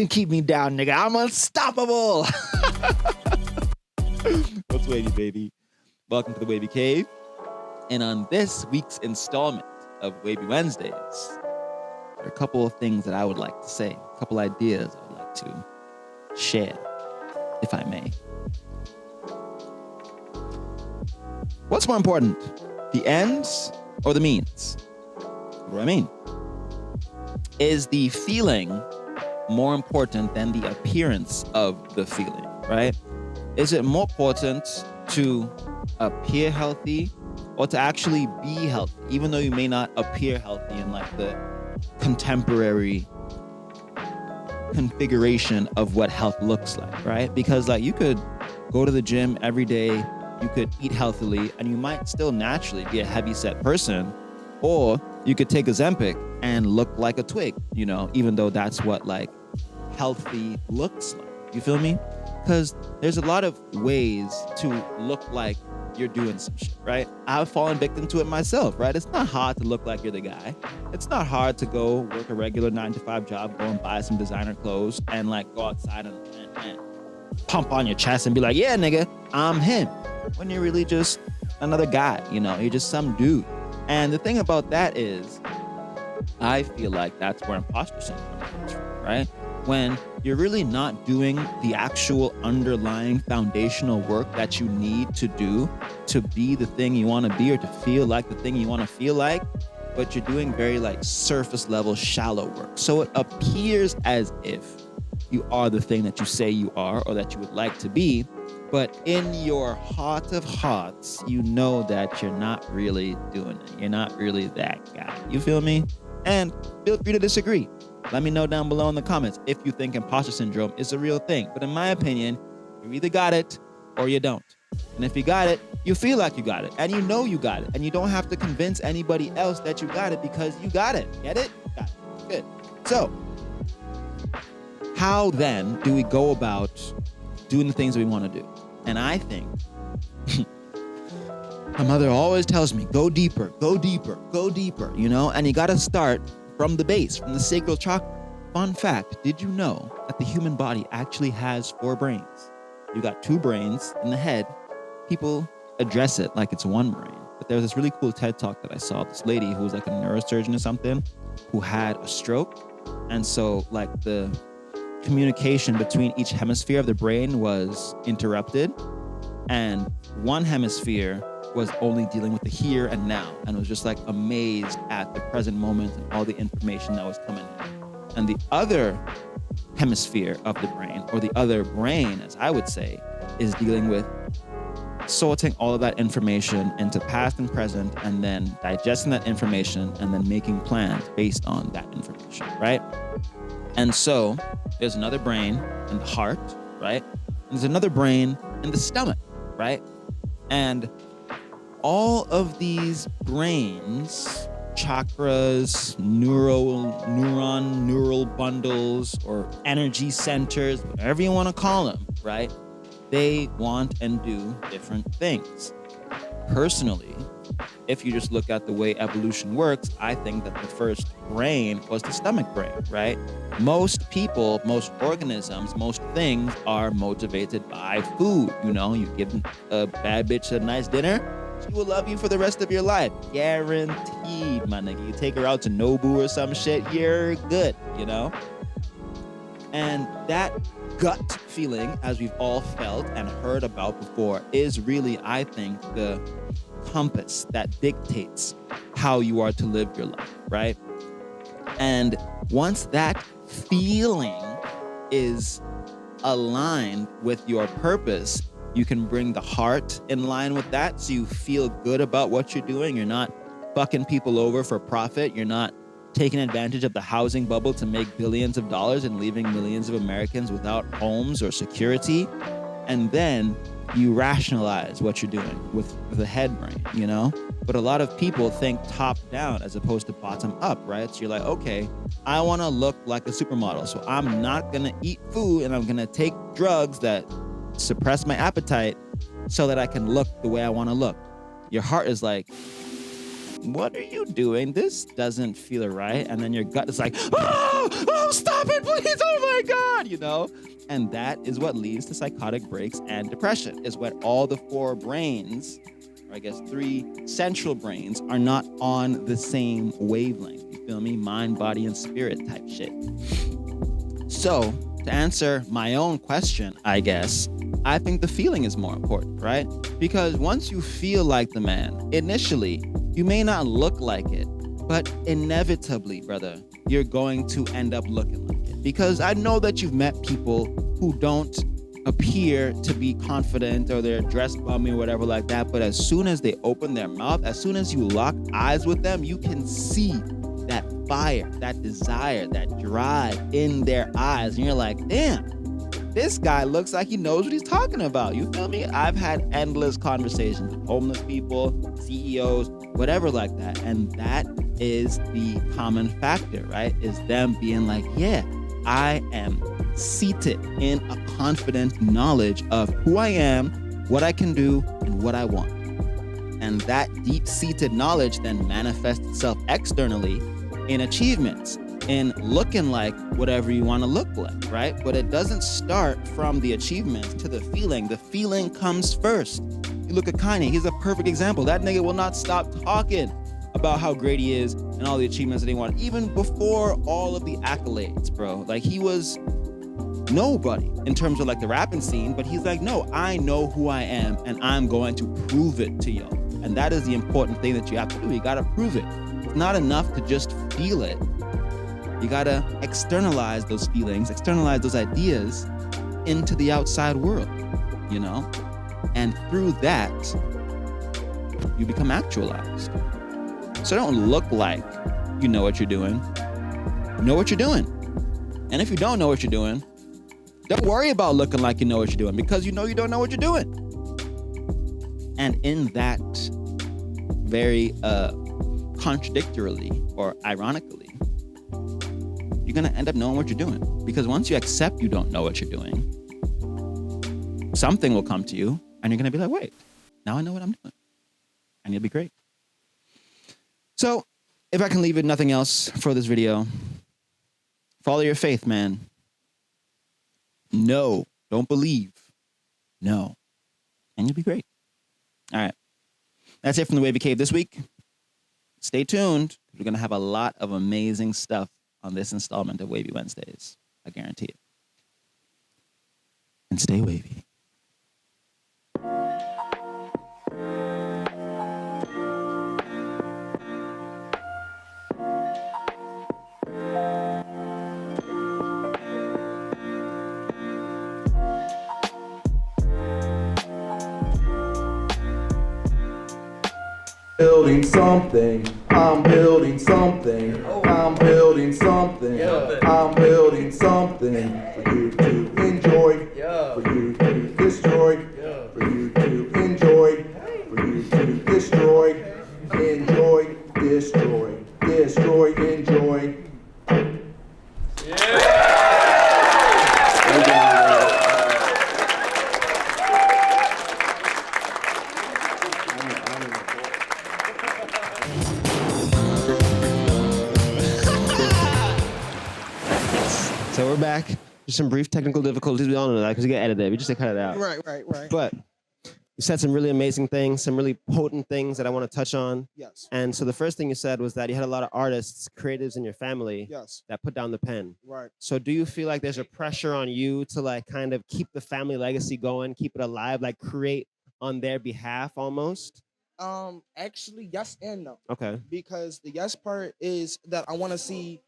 can keep me down, nigga. I'm unstoppable. What's wavy, baby? Welcome to the Wavy Cave. And on this week's installment of Wavy Wednesdays, there are a couple of things that I would like to say, a couple ideas I would like to share, if I may. What's more important, the ends or the means? What do I mean? Is the feeling more important than the appearance of the feeling, right? Is it more important to appear healthy or to actually be healthy, even though you may not appear healthy in like the contemporary configuration of what health looks like, right? Because like you could go to the gym every day, you could eat healthily, and you might still naturally be a heavy-set person, or you could take Ozempic and look like a twig, you know, even though that's what like healthy looks like. You feel me? Because there's a lot of ways to look like you're doing some shit, right? I've fallen victim to it myself, right? It's not hard to look like you're the guy. It's not hard to go work a regular 9-to-5 job, go and buy some designer clothes and like go outside and pump on your chest and be like, yeah, nigga, I'm him. When you're really just another guy, you know, you're just some dude. And the thing about that is, I feel like that's where imposter syndrome comes from, right? When you're really not doing the actual underlying foundational work that you need to do to be the thing you want to be or to feel like the thing you want to feel like, but you're doing very like surface level, shallow work. So it appears as if you are the thing that you say you are or that you would like to be, but in your heart of hearts, you know that you're not really doing it. You're not really that guy. You feel me? And feel free to disagree. Let me know down below in the comments if you think imposter syndrome is a real thing. But in my opinion, you either got it or you don't. And if you got it, you feel like you got it. And you know you got it. And you don't have to convince anybody else that you got it because you got it. Get it? Got it. Good. So, how then do we go about doing the things that we want to do? And I think my mother always tells me, go deeper, go deeper, go deeper, you know? And you got to start from the base, from the sacral chakra. Fun fact, did you know that the human body actually has 4 brains? You got 2 brains in the head. People address it like it's one brain. But there was this really cool TED Talk that I saw. This lady who was like a neurosurgeon or something who had a stroke. And so like the communication between each hemisphere of the brain was interrupted. And one hemisphere was only dealing with the here and now, and was just like amazed at the present moment and all the information that was coming in. And the other hemisphere of the brain, or the other brain, as I would say, is dealing with sorting all of that information into past and present, and then digesting that information, and then making plans based on that information, right? And so there's another brain in the heart, right? And there's another brain in the stomach, right? And all of these brains, chakras, neural bundles, or energy centers, whatever you want to call them, right? They want and do different things. Personally, if you just look at the way evolution works, I think that the first brain was the stomach brain, right? Most people, most organisms, most things are motivated by food. You know, you give a bad bitch a nice dinner, she will love you for the rest of your life. Guaranteed, my nigga. You take her out to Nobu or some shit, you're good, you know? And that gut feeling, as we've all felt and heard about before, is really, I think, the compass that dictates how you are to live your life, right? And once that feeling is aligned with your purpose, you can bring the heart in line with that, so you feel good about what you're doing. You're not fucking people over for profit. You're not taking advantage of the housing bubble to make billions of dollars and leaving millions of Americans without homes or security. And then you rationalize what you're doing with the head brain, you know? But a lot of people think top down as opposed to bottom up, right? So you're like, okay, I want to look like a supermodel, so I'm not going to eat food and I'm going to take drugs that suppress my appetite so that I can look the way I want to look. Your heart is like, what are you doing? This doesn't feel right. And then your gut is like, oh, stop it, please. Oh my God, you know? And that is what leads to psychotic breaks and depression, is when all the four brains, or I guess three central brains, are not on the same wavelength. You feel me? Mind, body, and spirit type shit. So, to answer my own question, I guess, I think the feeling is more important, right? Because once you feel like the man, initially, you may not look like it, but inevitably, brother, you're going to end up looking like it. Because I know that you've met people who don't appear to be confident, or they're dressed bummy or whatever like that, but as soon as they open their mouth, as soon as you lock eyes with them, you can see that fire, that desire, that drive in their eyes. And you're like, damn, this guy looks like he knows what he's talking about. You feel me? I've had endless conversations with homeless people, CEOs, whatever like that. And that is the common factor, right? Is them being like, yeah, I am seated in a confident knowledge of who I am, what I can do, and what I want. And that deep-seated knowledge then manifests itself externally in achievements, in looking like whatever you want to look like, right? But it doesn't start from the achievements to the feeling. The feeling comes first. You look at Kanye, he's a perfect example. That nigga will not stop talking about how great he is and all the achievements that he wanted, even before all of the accolades, bro. Like, he was nobody in terms of like the rapping scene, but he's like, no, I know who I am and I'm going to prove it to y'all. And that is the important thing that you have to do. You got to prove it. It's not enough to just feel it. You got to externalize those feelings, externalize those ideas into the outside world, you know? And through that, you become actualized. So don't look like you know what you're doing. Know what you're doing. And if you don't know what you're doing, don't worry about looking like you know what you're doing, because you know you don't know what you're doing. And in that very contradictorily or ironically, you're going to end up knowing what you're doing. Because once you accept you don't know what you're doing, something will come to you and you're going to be like, wait, now I know what I'm doing. And you'll be great. So if I can leave it nothing else for this video, follow your faith, man. No, don't believe. No. And you'll be great. All right. That's it from the Wavy Cave this week. Stay tuned. We're going to have a lot of amazing stuff on this installment of Wavy Wednesdays. I guarantee it. And stay wavy. Building something, I'm building something, I'm building something, I'm building something for you to enjoy, for you to destroy, for you to enjoy, for you to destroy, enjoy, destroy, destroy, enjoy. So we're back. Just some brief technical difficulties. We all know that because we get edited. We just cut it out. Right. But you said some really amazing things, some really potent things that I want to touch on. Yes. And so the first thing you said was that you had a lot of artists, creatives in your family Yes. that put down the pen. Right. So do you feel like there's a pressure on you to like kind of keep the family legacy going, keep it alive, like create on their behalf almost? Actually, yes and no. Okay. Because the yes part is that I want to see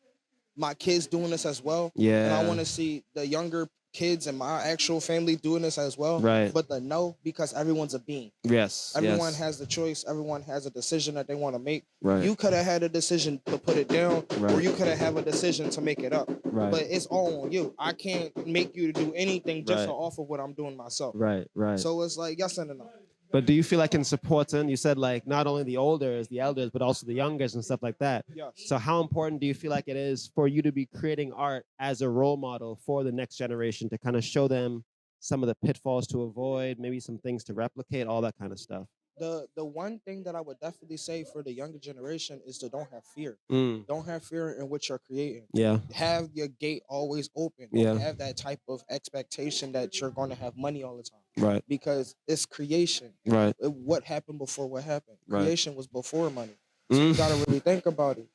my kids doing this as well. Yeah. And I want to see the younger kids and my actual family doing this as well. Right. But the no, because everyone's a being. Yes. Everyone has the choice. Everyone has a decision that they want to make. Right. You could have had a decision to put it down, Right. or you could have a decision to make it up. Right. But it's all on you. I can't make you to do anything just Right. off of what I'm doing myself. Right. So it's like yes and a no. But do you feel like in supporting, you said like not only the elders, but also the youngers and stuff like that. Yes. So how important do you feel like it is for you to be creating art as a role model for the next generation to kind of show them some of the pitfalls to avoid, maybe some things to replicate, all that kind of stuff? The one thing that I would definitely say for the younger generation is to don't have fear. Mm. Don't have fear in what you're creating. Yeah. Have your gate always open. Yeah. Don't have that type of expectation that you're going to have money all the time. Right. Because it's creation. Right. What happened before what happened? Right. Creation was before money. So you got to really think about it.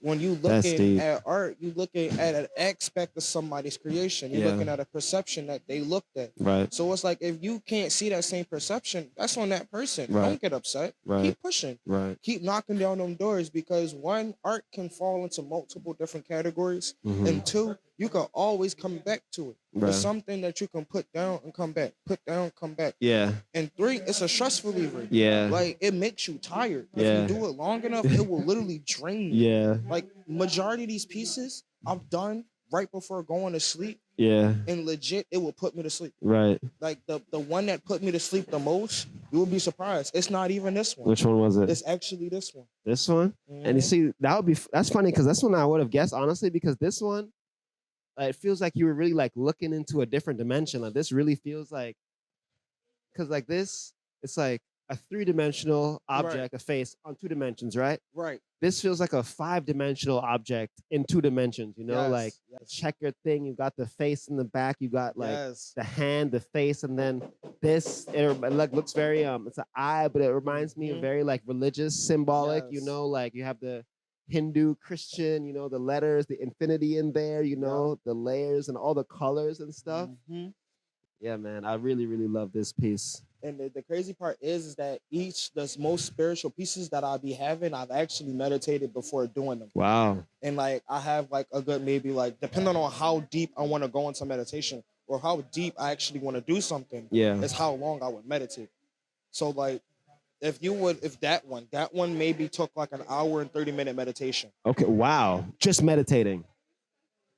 When you looking at art, you looking at an aspect of somebody's creation. You're looking at a perception that they looked at. Right. So it's like if you can't see that same perception, that's on that person. Right. Don't get upset. Right. Keep pushing. Right. Keep knocking down them doors because one, art can fall into multiple different categories, and two, you can always come back to it. Right. It's something that you can put down and come back, put down, come back. Yeah. And three, it's a stress reliever. Yeah. Like it makes you tired. Yeah. If you do it long enough, it will literally drain you. Yeah. Like majority of these pieces I've done right before going to sleep, Yeah. and legit it will put me to sleep. Right. Like the one that put me to sleep the most, you will be surprised. It's not even this one. Which one was it? It's actually this one. This one? And you see, that's funny because that's one I would have guessed, honestly, because this one, it feels like you were really like looking into a different dimension. Like this really feels like, because like this, it's like a 3-dimensional object, a face on 2 dimensions, right? Right. This feels like a 5-dimensional object in 2 dimensions, you know, like a checkered thing. You've got the face in the back, you got like the hand, the face, and then this, it like looks very, it's an eye, but it reminds me of very like religious, symbolic, you know, like you have the Hindu, Christian, you know, the letters, the infinity in there, you know, the layers and all the colors and stuff. Yeah, man, I really, really love this piece. And the crazy part is that the most spiritual pieces that I'll be having, I've actually meditated before doing them. Wow. And like I have like a good maybe like depending on how deep I want to go into meditation or how deep I actually want to do something, is how long I would meditate. So like if that one maybe took like an hour and 30-minute meditation. Okay, wow. Just meditating.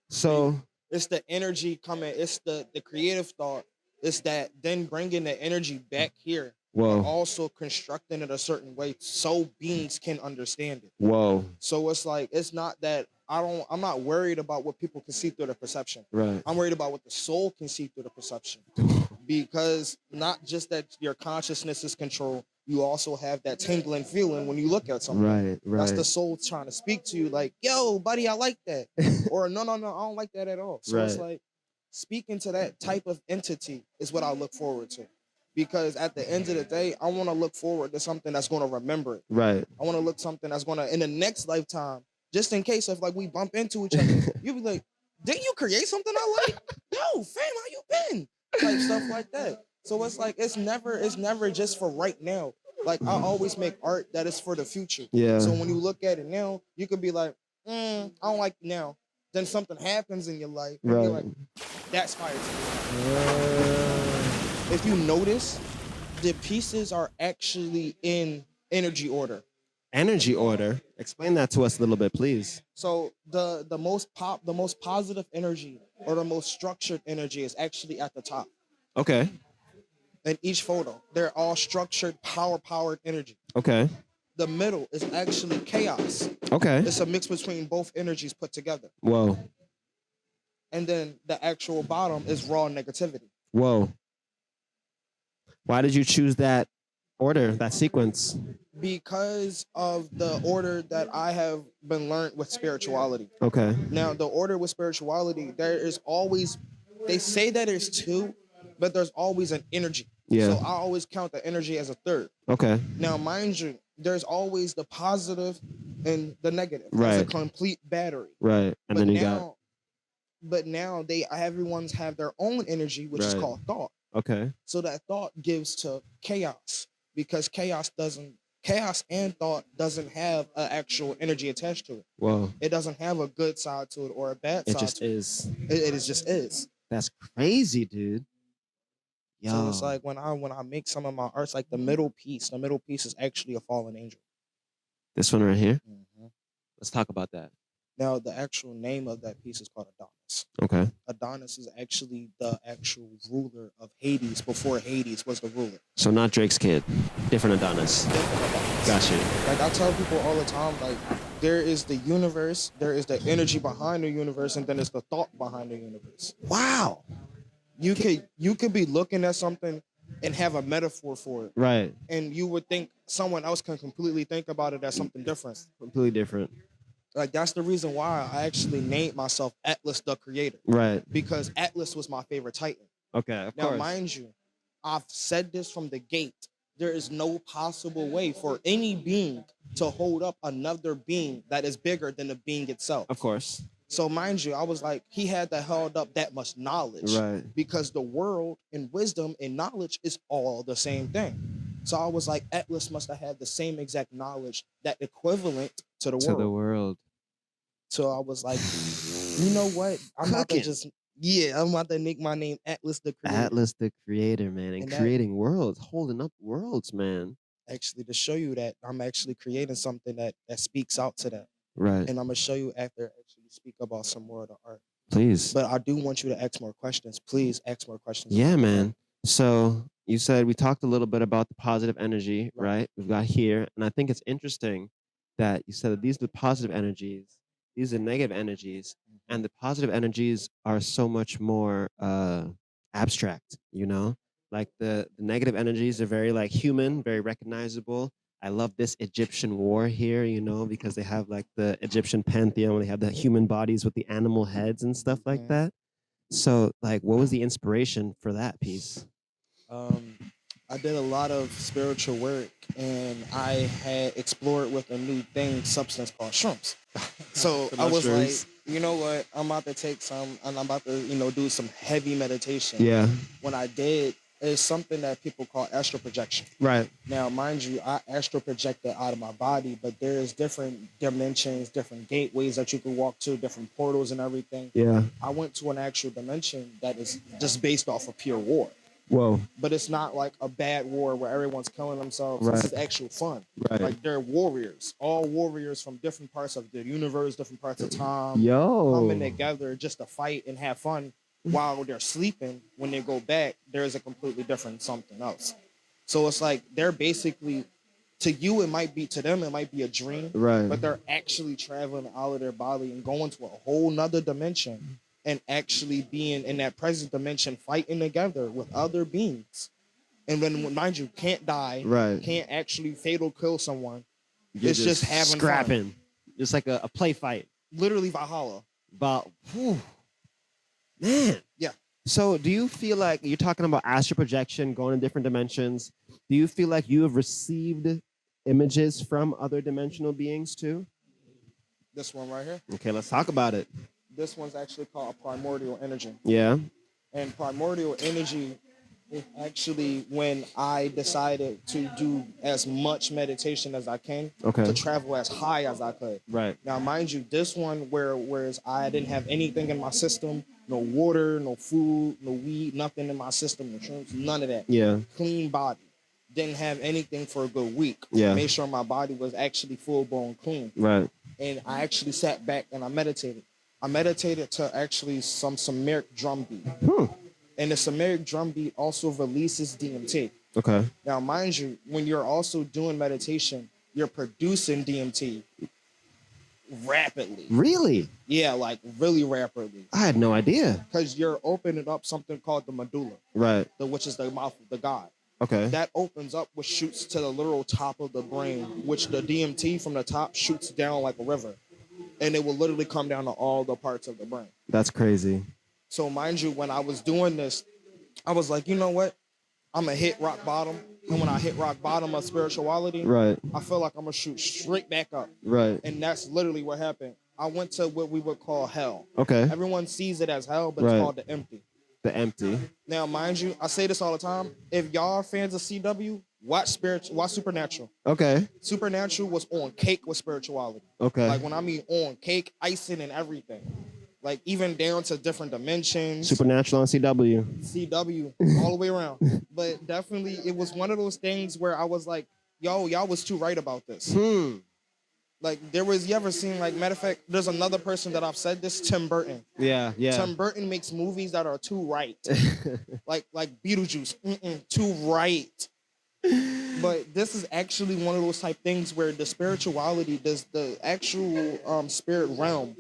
So it's the energy coming, it's the creative thought. It's that then bringing the energy back here, but also constructing it a certain way so beings can understand it. Whoa. So it's like, it's not that I'm not worried about what people can see through the perception. Right. I'm worried about what the soul can see through the perception. Because not just that your consciousness is controlled, you also have that tingling feeling when you look at something. Right. That's the soul trying to speak to you like, yo, buddy, I like that. Or no, I don't like that at all. So it's like, speaking to that type of entity is what I look forward to. Because at the end of the day, I want to look forward to something that's going to remember it. Right. I want to look something that's going to, in the next lifetime, just in case if like we bump into each other, you'll be like, didn't you create something I like? Yo, fam, how you been? Like stuff like that. So it's like, it's never just for right now. Like I always make art that is for the future. Yeah. So when you look at it now, you could be like, I don't like it now. Then something happens in your life, and you're like, that's fire to me. If you notice, the pieces are actually in energy order. Energy order? Explain that to us a little bit, please. So the most positive energy or the most structured energy is actually at the top. Okay. In each photo, they're all structured, powered energy. Okay. The middle is actually chaos. Okay. It's a mix between both energies put together. Whoa. And then the actual bottom is raw negativity. Whoa. Why did you choose that order, that sequence? Because of the order that I have been learned with spirituality. Okay. Now, the order with spirituality, there is always, they say that there's 2, but there's always an energy. Yeah. So I always count the energy as a 3rd. Okay. Now, mind you, there's always the positive and the negative. Right. It's a complete battery. Right. And then you got. But now everyone's have their own energy, which is called thought. Okay. So that thought gives to chaos because chaos and thought doesn't have an actual energy attached to it. Whoa. It doesn't have a good side to it or a bad side. It just to it. is. It just is. That's crazy, dude. Yo. So it's like when I make some of my arts, like the middle piece is actually a fallen angel. This one right here. Let's talk about that. Now, the actual name of that piece is called Adonis. Okay. Adonis is actually the actual ruler of Hades before Hades was the ruler. So not Drake's kid. Different Adonis. Got you. Like I tell people all the time, like there is the universe, there is the energy behind the universe, and then there's the thought behind the universe. Wow. You could be looking at something and have a metaphor for it. Right. And you would think someone else can completely think about it as something different. Completely different. Like, that's the reason why I actually named myself Atlas the Creator. Right. Because Atlas was my favorite Titan. Okay, of Now, course. mind you, I've said this from the gate. There is no possible way for any being to hold up another being that is bigger than the being itself. Of course. So mind you, I was like, he had to hold up that much knowledge. Right. Because the world and wisdom and knowledge is all the same thing. So I was like, Atlas must have had the same exact knowledge that equivalent to the world. To the world. So I was like, you know what? I'm about to make my name Atlas the Creator. Atlas the Creator, man. And creating worlds, holding up worlds, man. Actually, to show you that I'm actually creating something that speaks out to that. Right. And I'm going to show you after I actually speak about some more of the art. Please. But I do want you to ask more questions. Please ask more questions. Yeah, man. So you said we talked a little bit about the positive energy, right? We've got here. And I think it's interesting that you said that these are the positive energies, these are negative energies, and the positive energies are so much more abstract, you know? Like the negative energies are very like human, very recognizable. I love this Egyptian war here, you know, because they have like the Egyptian pantheon, they have the human bodies with the animal heads and stuff like that. So like, what was the inspiration for that piece? I did a lot of spiritual work, and I had explored with a new substance called shrooms. So I was like, you know what? I'm about to take some, and I'm about to, do some heavy meditation. Yeah. When I did, it's something that people call astral projection. Right. Now, mind you, I astral projected out of my body, but there's different dimensions, different gateways that you can walk to, different portals and everything. Yeah. I went to an actual dimension that is just based off of pure war. Whoa. But it's not like a bad war where everyone's killing themselves. Right. This is actual fun. Right. Like, they're warriors, all warriors from different parts of the universe, different parts of time. Yo. Coming together just to fight and have fun while they're sleeping. When they go back, there's a completely different something else. So it's like they're basically, to you, to them, it might be a dream. Right. But they're actually traveling out of their body and going to a whole nother dimension. And actually being in that present dimension, fighting together with other beings. And when, mind you, can't die, right, can't actually fatal kill someone. You're it's just having scrapping. fun. Just like a play fight. Literally Valhalla. Man. Yeah. So do you feel like, you're talking about astral projection, going in different dimensions. Do you feel like you have received images from other dimensional beings too? This one right here. Okay, let's talk about it. This one's actually called primordial energy. Yeah. And primordial energy is actually when I decided to do as much meditation as I can, to travel as high as I could. Right. Now, mind you, this one whereas I didn't have anything in my system, no water, no food, no weed, nothing in my system, no shrooms, none of that. Yeah. Clean body. Didn't have anything for a good week. Yeah. Made sure my body was actually full-blown clean. Right. And I actually sat back and I meditated. I meditated to actually some Sumeric drum beat. And the Sumeric drum beat also releases DMT. Okay. Now, mind you, when you're also doing meditation, you're producing DMT rapidly. Really? Yeah, like really rapidly. I had no idea. Because you're opening up something called the medulla. Right. Which is the mouth of the god. Okay. That opens up, which shoots to the literal top of the brain, which the DMT from the top shoots down like a river. And it will literally come down to all the parts of the brain. That's crazy. So mind you, when I was doing this, I was like, you know what? I'm going to hit rock bottom. And when I hit rock bottom of spirituality, right, I feel like I'm going to shoot straight back up. Right. And that's literally what happened. I went to what we would call hell. Okay. Everyone sees it as hell, but it's called the empty. The empty. Now, mind you, I say this all the time. If y'all are fans of CW, watch Supernatural. Okay. Supernatural was on cake with spirituality. Okay. Like, when I mean on cake, icing and everything. Like, even down to different dimensions. Supernatural on CW. CW, all the way around. But definitely, it was one of those things where I was like, yo, y'all was too right about this. Like, you ever seen, like, matter of fact, there's another person that I've said this, Tim Burton. Yeah, yeah. Tim Burton makes movies that are too right. like Beetlejuice, too right. But this is actually one of those type things where the spirituality, the actual spirit realm,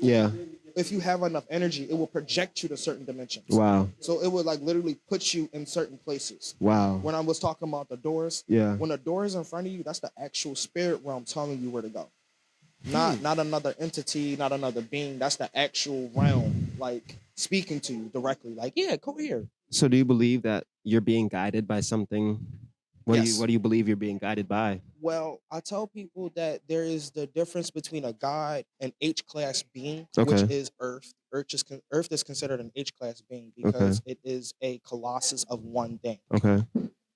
if you have enough energy, it will project you to certain dimensions. Wow. So it would like literally put you in certain places. Wow. When I was talking about the doors, Yeah. when a door is in front of you, that's the actual spirit realm telling you where to go. Not another entity, not another being. That's the actual realm, like speaking to you directly. Like, yeah, go here. So do you believe that you're being guided by something? What do you believe you're being guided by? Well, I tell people that there is the difference between a god and H-class being, Okay. which is Earth. Earth is considered an H-class being because it is a colossus of one thing. Okay.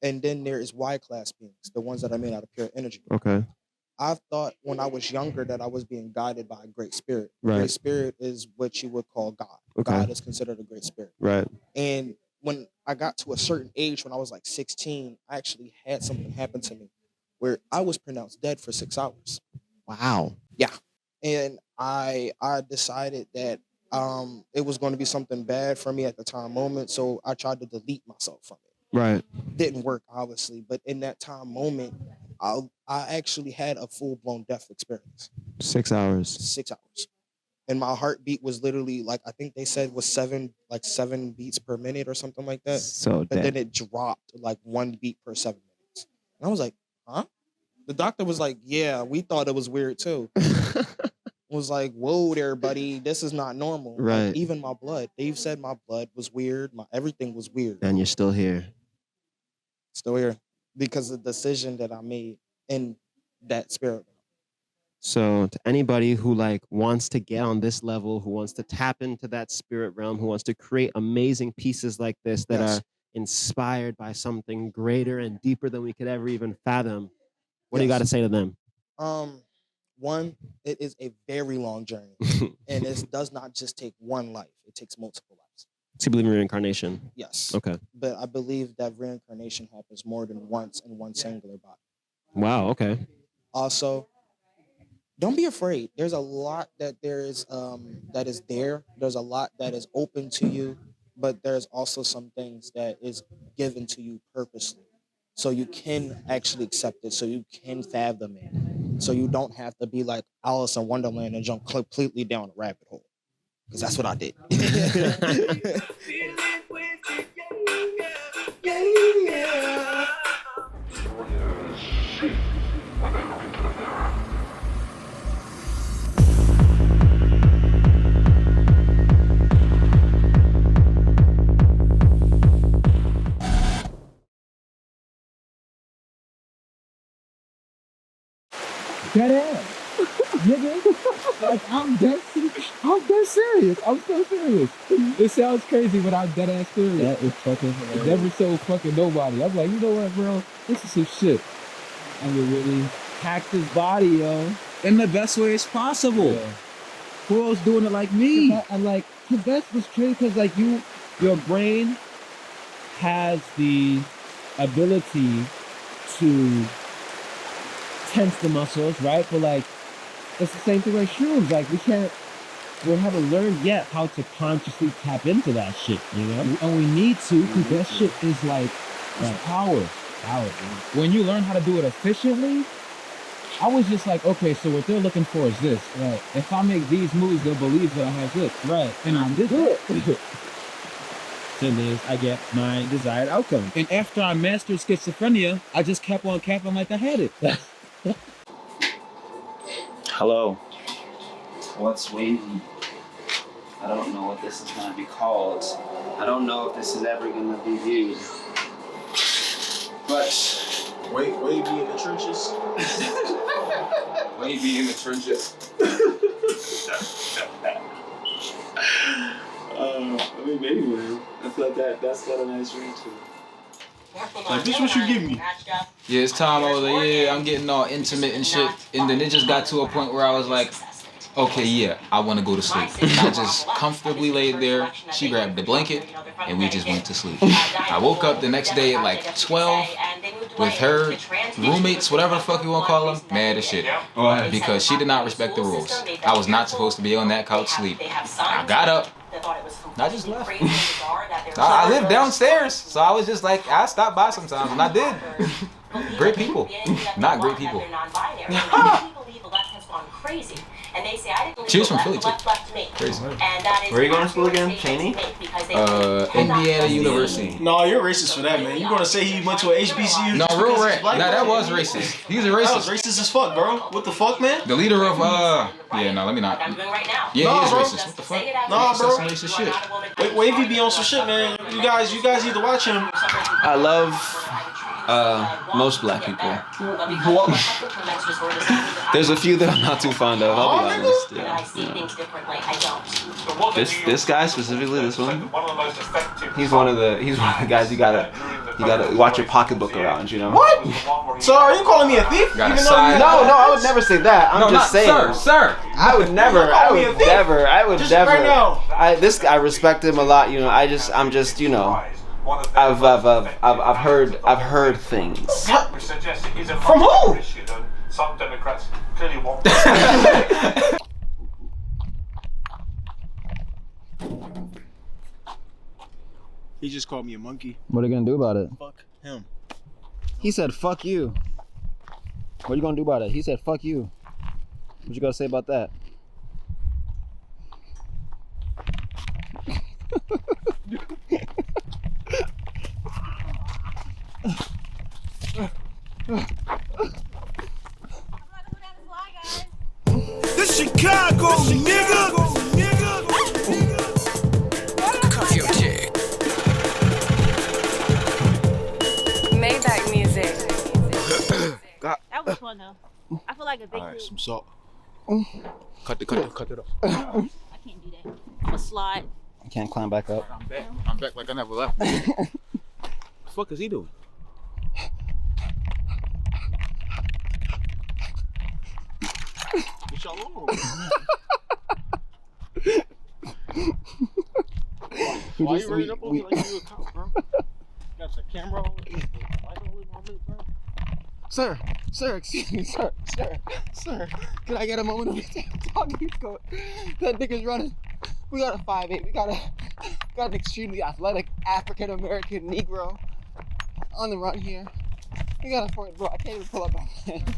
And then there is Y-class beings, the ones that are made out of pure energy. Okay. I thought when I was younger that I was being guided by a great spirit. Right. Great spirit is what you would call God. Okay. God is considered a great spirit. Right. And when I got to a certain age, when I was like 16, I actually had something happen to me where I was pronounced dead for 6 hours. Wow. Yeah. And I decided that it was going to be something bad for me at the time moment. So I tried to delete myself from it. Right. Didn't work, obviously. But in that time moment, I actually had a full-blown death experience. 6 hours. 6 hours. And my heartbeat was literally like, I think they said was 7 beats per minute or something like that. So But then it dropped like 1 beat per 7 minutes. And I was like, huh? The doctor was like, yeah, we thought it was weird too. Was like, whoa there, buddy. This is not normal. Right. Like, even my blood. Dave said my blood was weird. My everything was weird. And you're still here. Still here. Because of the decision that I made in that spirit. So to anybody who like wants to get on this level, who wants to tap into that spirit realm, who wants to create amazing pieces like this that are inspired by something greater and deeper than we could ever even fathom, what do you got to say to them? One, it is a very long journey. And it does not just take one life. It takes multiple lives. Do you believe in reincarnation? Yes. Okay. But I believe that reincarnation happens more than once in one singular body. Wow. Okay. Also, don't be afraid. There's a lot that there's that is there. There's a lot that is open to you, but there's also some things that is given to you purposely. So you can actually accept it, so you can fathom it. So you don't have to be like Alice in Wonderland and jump completely down a rabbit hole. Because that's what I did. Dead ass. Nigga. Like, I'm dead serious. I'm so serious. It sounds crazy, but I'm dead ass serious. That is fucking hilarious. Never so fucking nobody. I'm like, you know what, bro? This is some shit. I mean, really hacked his body, yo. In the best way as possible. Yeah. Who else doing it like me? I'm like, that's what's crazy, because like your brain has the ability to tense the muscles, right? But like, it's the same thing with shrooms. Like, we haven't learned yet how to consciously tap into that shit, you know? And we need to, because that shit is like power. When you learn how to do it efficiently, I was just like, okay, so what they're looking for is this. Right. If I make these moves, they'll believe that I have this. Right. And I did it. So then I get my desired outcome. And after I mastered schizophrenia, I just kept on capping like I had it. Hello. What's wavy? I don't know what this is going to be called. I don't know if this is ever going to be viewed. But... Wavy in the trenches? Wavy in the trenches. I mean, maybe, man. I feel like that's got a nice ring to it. Like, this what you give me? Yeah, it's time I was like, yeah, I'm getting all intimate and shit. And then it just got to a point where I was like, okay, yeah, I want to go to sleep. I just comfortably laid there. She grabbed the blanket, and we just went to sleep. I woke up the next day at like 12 with her roommates, whatever the fuck you want to call them, mad as shit. Because she did not respect the rules. I was not supposed to be on that couch sleep. I got up. I just left. I lived downstairs, so I was just like, I stopped by sometimes, and I did. Great people. Not great people. She was from Philly too. Crazy. Where are you going to school again? Cheney? Indiana University. No, you're racist for that, man. You gonna say he went to an HBCU? No, real rap. Nah, that was racist. He was a That was racist. racist as fuck, bro. What the fuck, man? The leader of yeah, no, let me not. Yeah, he is bro. racist. What the fuck? Nah, He said bro. some racist shit. Wavy be on some shit, man. You guys need to watch him. I love most black people. There's a few that I'm not too fond of. I'll be honest. Yeah. This guy specifically, this one. He's one of the guys you gotta watch your pocketbook around. You know. What? So are you calling me a thief? Got a Even though side- you- No, I would never say that. I'm just saying. Sir. I would never. I would never. Just right now. I respect him a lot. You know. I'm just. You know. I've heard things. From who? Some Democrats clearly want. He just called me a monkey. What are you gonna do about it? Fuck him. He said, fuck you. What are you gonna do about it? He said, fuck you. What you gotta say about that? This Chicago, nigga. Cuff your chick. Maybach music. That was fun though. I feel like a big All right, some salt. Cut it off. I can't do that. I'm a slide. I can't climb back up. I'm back like I never left. What the fuck is he doing? What y'all on? Why you running up on me like you a cop, bro? Got your camera on. Bro. Sir, excuse me, sir, can I get a moment of your time talking? That nigga's running. We got a 5'8", we got an extremely athletic African American Negro on the run here. We got a point, bro. I can't even pull up my pants.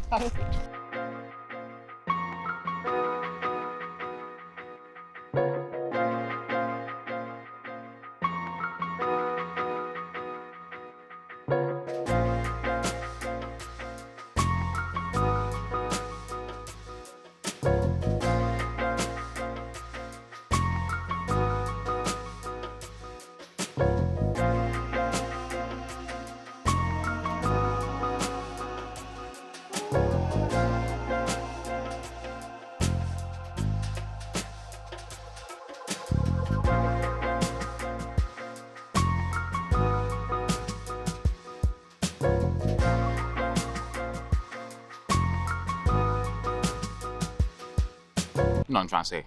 You know what I'm trying to say.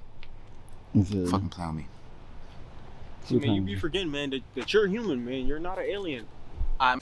Fucking play on me. Man, you be forgetting, man, that you're human, man. You're not an alien. I'm